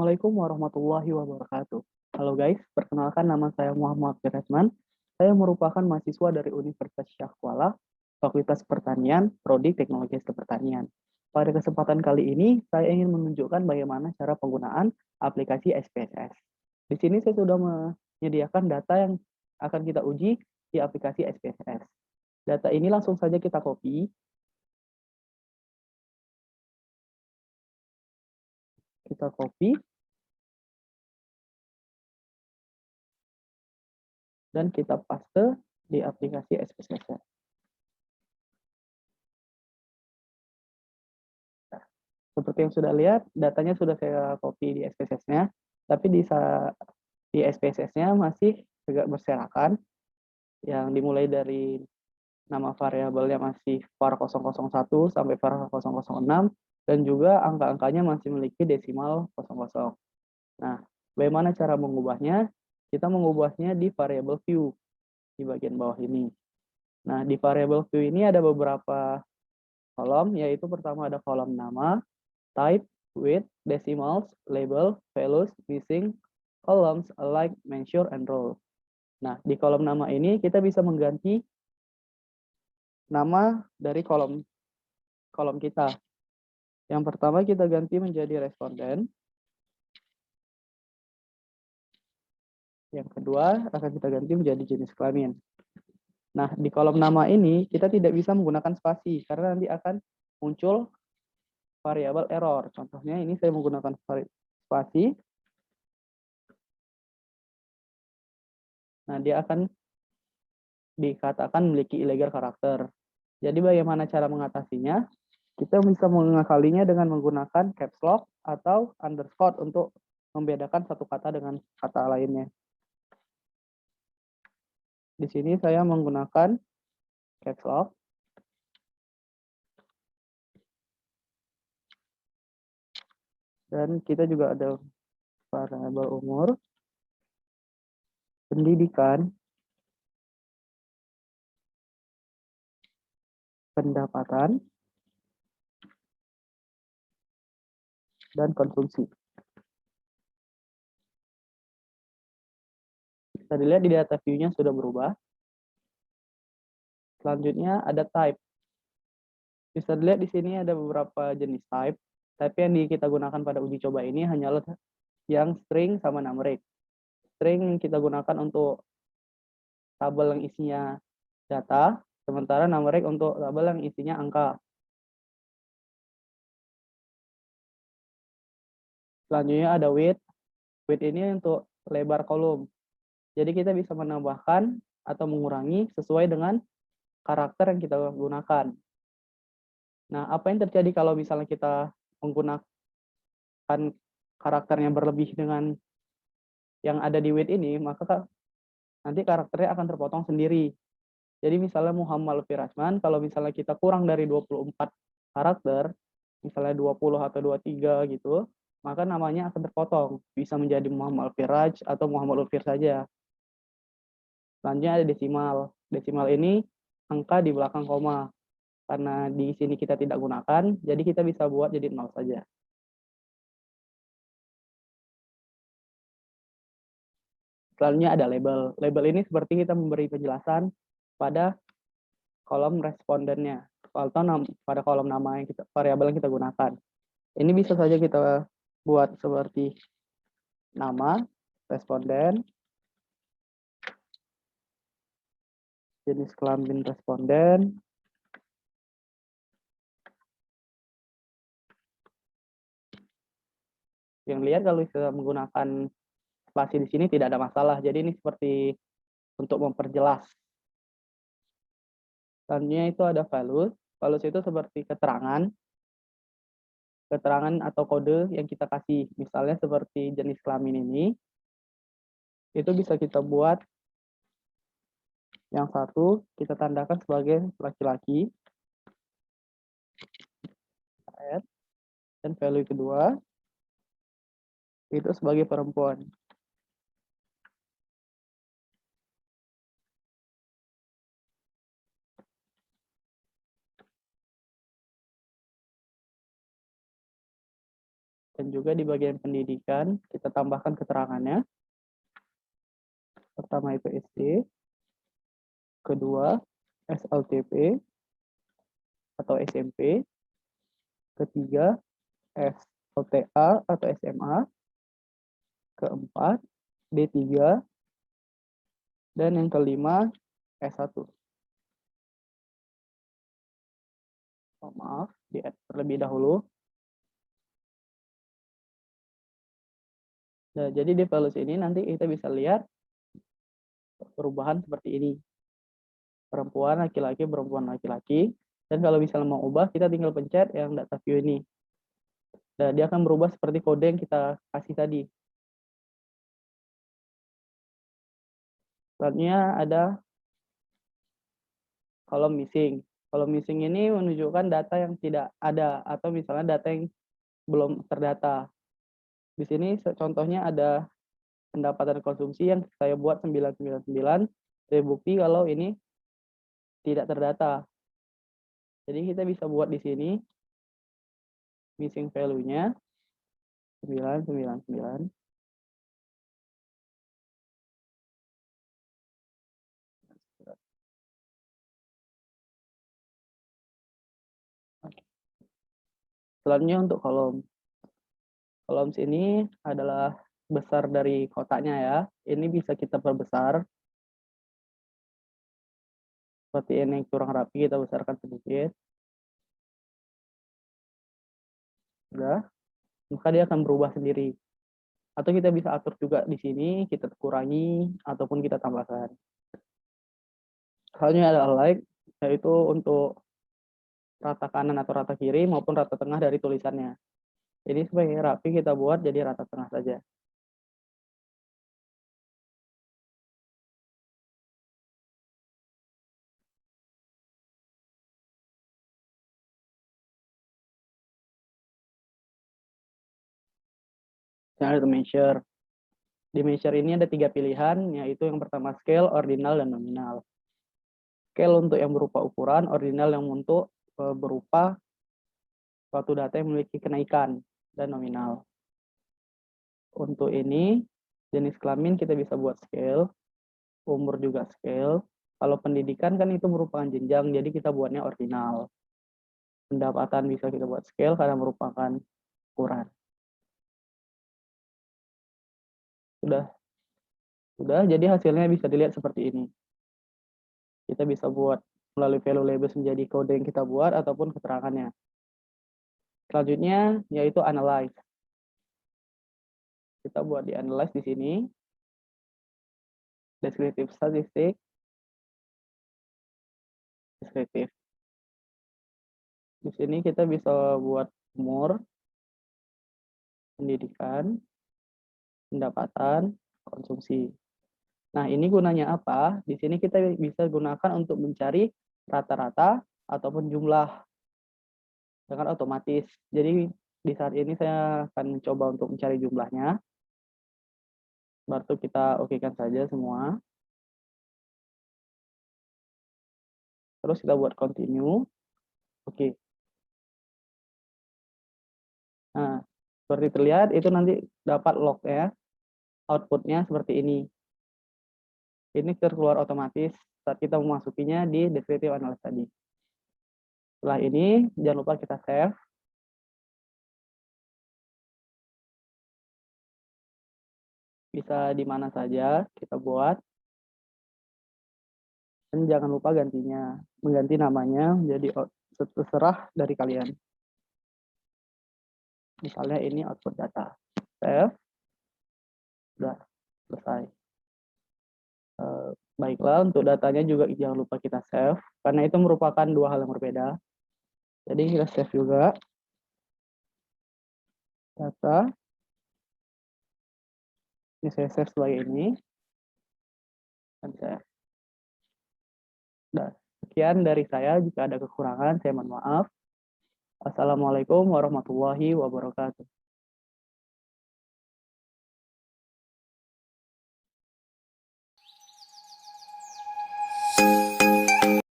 Assalamualaikum warahmatullahi wabarakatuh. Halo guys, perkenalkan nama saya Muhammad Firasman. Saya merupakan mahasiswa dari Universitas Syah Kuala, Fakultas Pertanian, Prodi Teknologi Hasil Pertanian. Pada kesempatan kali ini, saya ingin menunjukkan bagaimana cara penggunaan aplikasi SPSS. Di sini saya sudah menyediakan data yang akan kita uji di aplikasi SPSS. Data ini langsung saja kita copy. Kita copy dan kita paste di aplikasi SPSS. Seperti yang sudah lihat, datanya sudah saya copy di SPSS-nya, tapi di SPSS-nya masih agak berserakan, yang dimulai dari nama variabelnya masih var001 sampai var006, dan juga angka-angkanya masih memiliki desimal 00. Nah, bagaimana cara mengubahnya? Kita mengubahnya di variabel view di bagian bawah ini. Nah, di variabel view ini ada beberapa kolom, yaitu pertama ada kolom nama, type, width, decimals, label, values, missing, columns, alike, measure, and row. Nah, di kolom nama ini kita bisa mengganti nama dari kolom kita. Yang pertama kita ganti menjadi responden. Yang kedua akan kita ganti menjadi jenis kelamin. Nah, di kolom nama ini kita tidak bisa menggunakan spasi karena nanti akan muncul variabel error. Contohnya ini saya menggunakan spasi. Nah, dia akan dikatakan memiliki illegal karakter. Jadi bagaimana cara mengatasinya? Kita bisa mengakalinya dengan menggunakan caps lock atau underscore untuk membedakan satu kata dengan kata lainnya. Di sini saya menggunakan caps lock. Dan kita juga ada variabel umur, pendidikan, pendapatan, dan konsumsi. Bisa dilihat di data view-nya sudah berubah. Selanjutnya ada type. Bisa dilihat di sini ada beberapa jenis type, tapi yang kita gunakan pada uji coba ini hanyalah yang string sama numeric. String kita gunakan untuk tabel yang isinya data, sementara numeric untuk tabel yang isinya angka. Selanjutnya ada width. Width ini untuk lebar kolom. Jadi kita bisa menambahkan atau mengurangi sesuai dengan karakter yang kita gunakan. Nah, apa yang terjadi kalau misalnya kita menggunakan karakternya berlebih dengan yang ada di width ini, maka nanti karakternya akan terpotong sendiri. Jadi misalnya Muhammad Lutfi Rasman, kalau misalnya kita kurang dari 24 karakter, misalnya 20 atau 23 gitu, maka namanya akan terpotong. Bisa menjadi Muhammad Lutfi Raj atau Muhammad Lutfi saja. Selanjutnya ada desimal. Desimal ini angka di belakang koma. Karena di sini kita tidak gunakan, jadi kita bisa buat jadi 0 saja. Selanjutnya ada label. Label ini seperti kita memberi penjelasan pada kolom respondennya atau pada kolom nama yang variabel yang kita gunakan. Ini bisa saja kita buat seperti nama, responden, jenis kelamin responden, yang lihat kalau kita menggunakan spasi di sini tidak ada masalah. Jadi ini seperti untuk memperjelas. Selanjutnya itu ada values. Values itu seperti keterangan atau kode yang kita kasih. Misalnya seperti jenis kelamin ini, itu bisa kita buat yang satu kita tandakan sebagai laki-laki, dan value kedua itu sebagai perempuan. Dan juga di bagian pendidikan, kita tambahkan keterangannya. Pertama itu SD, kedua SLTP atau SMP, ketiga SLTA atau SMA, keempat D3, dan yang kelima S1. Oh, maaf, terlebih dahulu. Nah, jadi di values ini nanti kita bisa lihat perubahan seperti ini. Perempuan, laki-laki, perempuan, laki-laki. Dan kalau misalnya mau ubah, kita tinggal pencet yang data view ini. Dan dia akan berubah seperti kode yang kita kasih tadi. Selanjutnya ada kolom missing. Kolom missing ini menunjukkan data yang tidak ada atau misalnya data yang belum terdata. Di sini contohnya ada pendapatan konsumsi yang saya buat 999, terbukti kalau ini tidak terdata. Jadi kita bisa buat di sini missing value-nya 999. Selanjutnya untuk kolom. Kolom sini adalah besar dari kotaknya ya. Ini bisa kita perbesar. Seperti ini kurang rapi, kita besarkan sedikit. Sudah. Maka dia akan berubah sendiri. Atau kita bisa atur juga di sini, kita kurangi ataupun kita tambahkan. Selanjutnya ada align, yaitu untuk rata kanan atau rata kiri maupun rata tengah dari tulisannya. Jadi supaya rapi kita buat jadi rata tengah saja. Yang ada measure. Di measure ini ada 3 pilihan, yaitu yang pertama scale, ordinal, dan nominal. Scale untuk yang berupa ukuran, ordinal yang untuk berupa suatu data yang memiliki kenaikan, dan nominal. Untuk ini, jenis kelamin kita bisa buat scale, umur juga scale. Kalau pendidikan kan itu merupakan jenjang, jadi kita buatnya ordinal. Pendapatan bisa kita buat scale karena merupakan ukuran. Sudah, jadi hasilnya bisa dilihat seperti ini. Kita bisa buat melalui value labels menjadi kode yang kita buat ataupun keterangannya. Selanjutnya yaitu analyze. Kita buat di analyze di sini. Descriptive statistik. Descriptive. Di sini kita bisa buat umur, pendidikan, pendapatan, konsumsi. Nah, ini gunanya apa? Di sini kita bisa gunakan untuk mencari rata-rata ataupun jumlah dengan otomatis. Jadi di saat ini saya akan coba untuk mencari jumlahnya. Baru kita okekan saja semua. Terus kita buat continue. Oke. Nah, seperti terlihat itu nanti dapat log ya. Outputnya seperti ini. Ini keluar otomatis saat kita memasukinya di descriptive analysis tadi. Setelah ini, jangan lupa kita save. Bisa di mana saja kita buat. Dan jangan lupa gantinya. Mengganti namanya menjadi terserah dari kalian. Misalnya ini output data. Save. Sudah selesai. Baiklah, untuk datanya juga jangan lupa kita save. Karena itu merupakan dua hal yang berbeda. Jadi kita save juga. Data. Ini saya save sebagai ini. Dan save. Nah, sekian dari saya. Jika ada kekurangan, saya mohon maaf. Assalamualaikum warahmatullahi wabarakatuh.